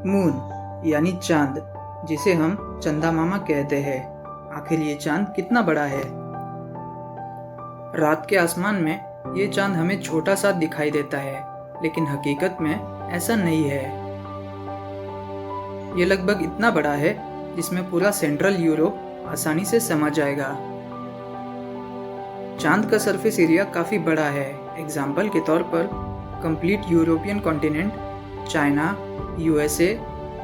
Moon यानी चांद, जिसे हम चंदा मामा कहते हैं, आखिर ये चांद कितना बड़ा है? रात के आसमान में ये चांद हमें छोटा सा दिखाई देता है, लेकिन हकीकत में ऐसा नहीं है। ये लगभग इतना बड़ा है जिसमें पूरा सेंट्रल यूरोप आसानी से समा जाएगा। चांद का सरफेस एरिया काफ़ी बड़ा है। एग्जाम्पल के तौर पर complete European continent, China, USA,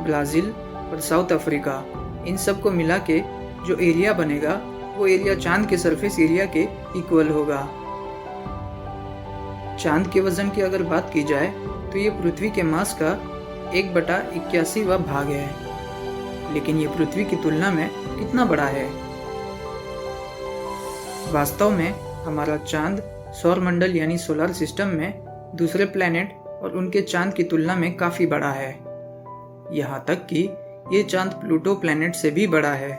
Brazil और साउथ अफ्रीका, इन सब को मिला के जो एरिया बनेगा वो एरिया चांद के सरफेस एरिया के इक्वल होगा। चांद के वजन की अगर बात की जाए तो ये पृथ्वी के मास का 1/81वां भाग है, लेकिन ये पृथ्वी की तुलना में कितना बड़ा है? वास्तव में हमारा चांद सौरमंडल यानी सोलर सिस्टम में दूसरे प्लैनेट और उनके चांद की तुलना में काफ़ी बड़ा है। यहाँ तक कि ये चांद प्लूटो प्लैनेट से भी बड़ा है।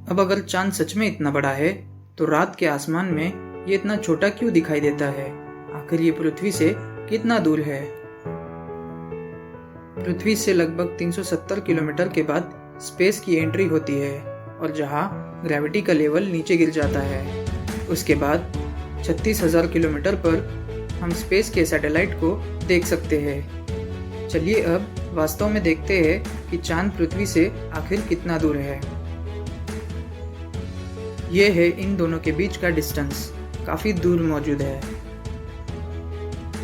अब अगर चांद सच में इतना बड़ा है तो रात के आसमान में ये इतना छोटा क्यों दिखाई देता है? आखिर ये पृथ्वी से कितना दूर है? पृथ्वी से लगभग 370 किलोमीटर के बाद स्पेस की एंट्री होती है और जहाँ ग्रेविटी का लेवल नीचे गिर जाता है। उसके बाद 36,000 किलोमीटर पर हम स्पेस के सैटेलाइट को देख सकते हैं। चलिए अब वास्तव में देखते हैं कि चांद पृथ्वी से आखिर कितना दूर है। ये है इन दोनों के बीच का डिस्टेंस, काफ़ी दूर मौजूद है।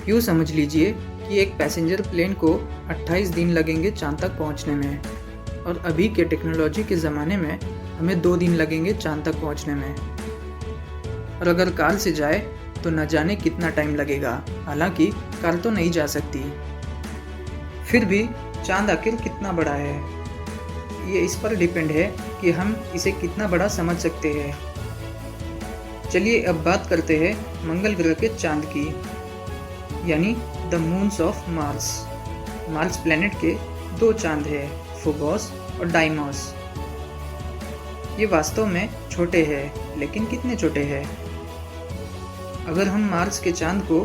यूँ समझ लीजिए कि एक पैसेंजर प्लेन को 28 दिन लगेंगे चांद तक पहुंचने में, और अभी के टेक्नोलॉजी के ज़माने में हमें 2 दिन लगेंगे चांद तक पहुंचने में। और अगर कार से जाए तो न जाने कितना टाइम लगेगा, हालांकि कार तो नहीं जा सकती। फिर भी चांद आखिर कितना बड़ा है, ये इस पर डिपेंड है कि हम इसे कितना बड़ा समझ सकते हैं। चलिए अब बात करते हैं मंगल ग्रह के चांद की, यानी the moons of Mars. Mars planet के 2 चांद हैं, फोबोस और डाइमोस। ये वास्तव में छोटे हैं, लेकिन कितने छोटे हैं? अगर हम मार्स के चांद को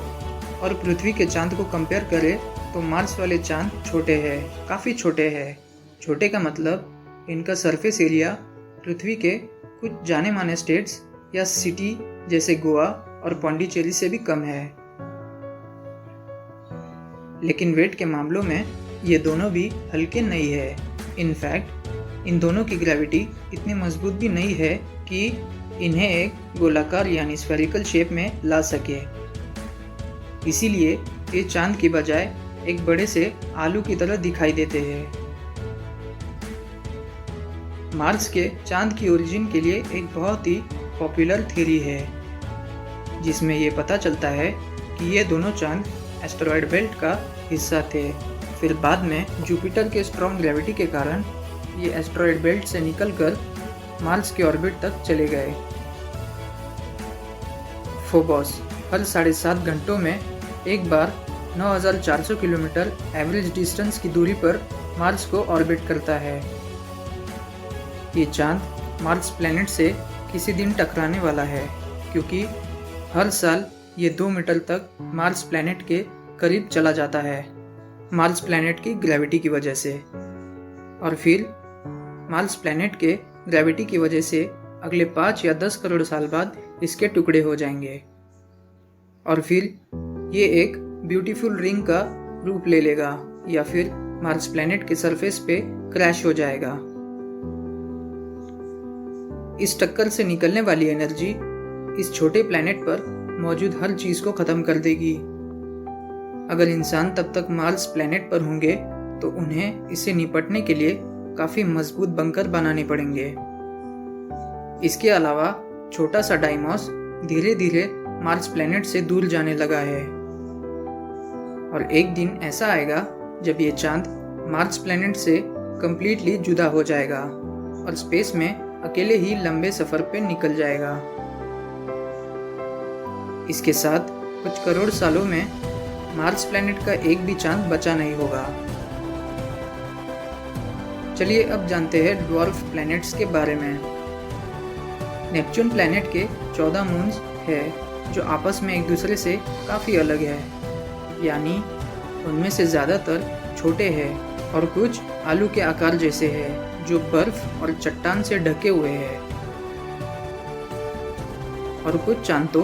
और पृथ्वी के चांद को कंपेयर करें तो मार्स वाले चांद छोटे हैं, काफ़ी छोटे हैं। छोटे का मतलब इनका सरफेस एरिया पृथ्वी के कुछ जाने माने स्टेट्स या सिटी जैसे गोवा और पौंडीचेरी से भी कम है। लेकिन वेट के मामलों में ये दोनों भी हल्के नहीं है। इनफैक्ट इन दोनों की ग्रेविटी इतनी मजबूत भी नहीं है कि इन्हें एक गोलाकार यानी स्फेरिकल शेप में ला सके। इसीलिए ये चांद की बजाय एक बड़े से आलू की तरह दिखाई देते हैं। मार्स के चांद की ओरिजिन के लिए एक बहुत ही पॉपुलर थ्योरी है, जिसमें ये पता चलता है कि ये दोनों चांद एस्टेरॉयड बेल्ट का हिस्सा थे। फिर बाद में जुपिटर के स्ट्रॉन्ग ग्रेविटी के कारण ये एस्टेरॉयड बेल्ट से निकलकर मार्स के ऑर्बिट तक चले गए। फोबोस हर 7.5 घंटों में एक बार 9,400 किलोमीटर एवरेज डिस्टेंस की दूरी पर मार्स को ऑर्बिट करता है। ये चांद मार्स प्लैनेट से किसी दिन टकराने वाला है, क्योंकि हर साल ये 2 मीटर तक मार्स प्लैनेट के करीब चला जाता है, मार्स प्लैनेट की ग्रेविटी की वजह से। और फिर मार्स प्लैनेट के ग्रेविटी की वजह से अगले 5 या 10 करोड़ साल बाद इसके टुकड़े हो जाएंगे, और फिर ये एक ब्यूटीफुल रिंग का रूप ले लेगा या फिर मार्स प्लैनेट के सरफेस पे क्रैश हो जाएगा। इस टक्कर से निकलने वाली एनर्जी इस छोटे प्लैनेट पर मौजूद हर चीज को खत्म कर देगी। अगर इंसान तब तक मार्स प्लैनेट पर होंगे तो उन्हें इससे निपटने के लिए काफी मजबूत बंकर बनाने पड़ेंगे। इसके अलावा छोटा सा डाइमोस धीरे धीरे मार्स प्लैनेट से दूर जाने लगा है, और एक दिन ऐसा आएगा जब ये चांद मार्स प्लैनेट से कंप्लीटली जुदा हो जाएगा और स्पेस में अकेले ही लंबे सफर पे निकल जाएगा। इसके साथ कुछ करोड़ सालों में मार्स प्लैनेट का एक भी चांद बचा नहीं होगा। चलिए अब जानते हैं ड्वार्फ प्लैनेट्स के बारे में। नेपच्यून प्लैनेट के 14 मून्स हैं जो आपस में एक दूसरे से काफ़ी अलग है, यानी उनमें से ज़्यादातर छोटे हैं और कुछ आलू के आकार जैसे हैं जो बर्फ और चट्टान से ढके हुए हैं। और कुछ चांद तो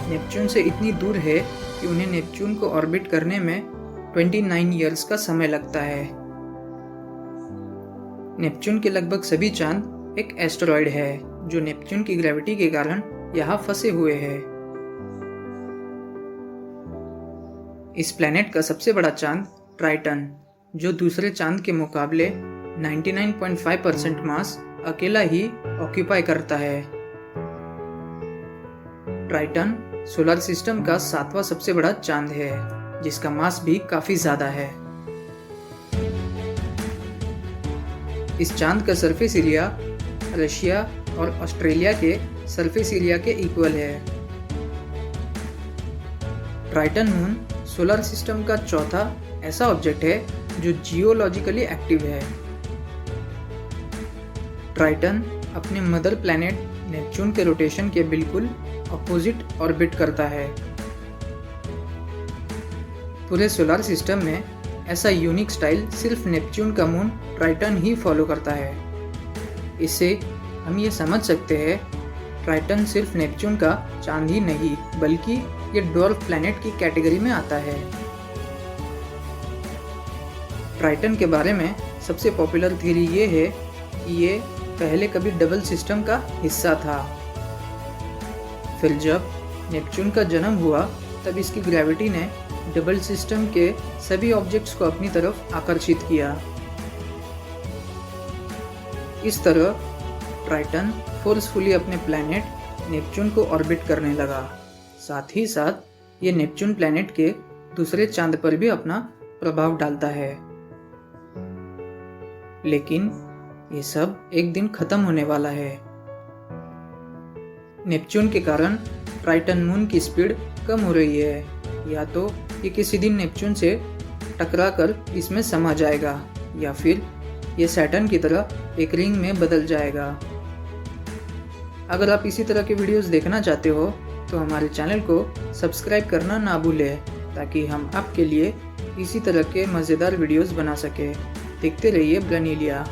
नेपच्यून से इतनी दूर है कि उन्हें नेपच्यून को ऑर्बिट करने में 29 ईयर्स का समय लगता है। नेपच्यून के लगभग सभी चांद एक एस्टेरॉयड है जो नेपच्यून की ग्रेविटी के कारण यहाँ फंसे हुए हैं। इस प्लैनेट का सबसे बड़ा चांद ट्राइटन, जो दूसरे चांद के मुकाबले 99.5% मास अकेला ही ऑक्यूपाई करता है। ट्राइटन सोलर सिस्टम का 7वां सबसे बड़ा चांद है, जिसका मास भी काफी ज्यादा है। इस चांद का सरफेस एरिया रशिया और ऑस्ट्रेलिया के सरफेस एरिया के इक्वल है। ट्राइटन मून सोलर सिस्टम का चौथा ऐसा ऑब्जेक्ट है जो जियोलॉजिकली एक्टिव है। ट्राइटन अपने मदर प्लैनेट नेपच्यून के रोटेशन के बिल्कुल अपोजिट ऑर्बिट करता है। पूरे सोलर सिस्टम में ऐसा यूनिक स्टाइल सिर्फ नेपच्यून का मून ट्राइटन ही फॉलो करता है। इससे हम ये समझ सकते हैं ट्राइटन सिर्फ नेपच्यून का चांद ही नहीं बल्कि ये ड्वार्फ प्लैनेट की कैटेगरी में आता है। ट्राइटन के बारे में सबसे पॉपुलर थ्योरी ये है कि ये पहले कभी डबल सिस्टम का हिस्सा था। फिर जब नेपच्यून का जन्म हुआ तब इसकी ग्रेविटी ने डबल सिस्टम के सभी ऑब्जेक्ट्स को अपनी तरफ आकर्षित किया। इस तरह ट्राइटन फोर्सफुली अपने प्लैनेट नेपच्यून को ऑर्बिट करने लगा। साथ ही साथ ये नेपच्यून प्लैनेट के दूसरे चांद पर भी अपना प्रभाव डालता है। लेकिन ये सब एक दिन खत्म होने वाला है। नेपच्यून के कारण ट्राइटन मून की स्पीड कम हो रही है, या तो ये किसी दिन नेपच्यून से टकराकर इसमें समा जाएगा या फिर ये सैटर्न की तरह एक रिंग में बदल जाएगा। अगर आप इसी तरह के वीडियोस देखना चाहते हो तो हमारे चैनल को सब्सक्राइब करना ना भूलें, ताकि हम आपके लिए इसी तरह के मज़ेदार वीडियोस बना सकें। देखते रहिए ब्रनीलिया।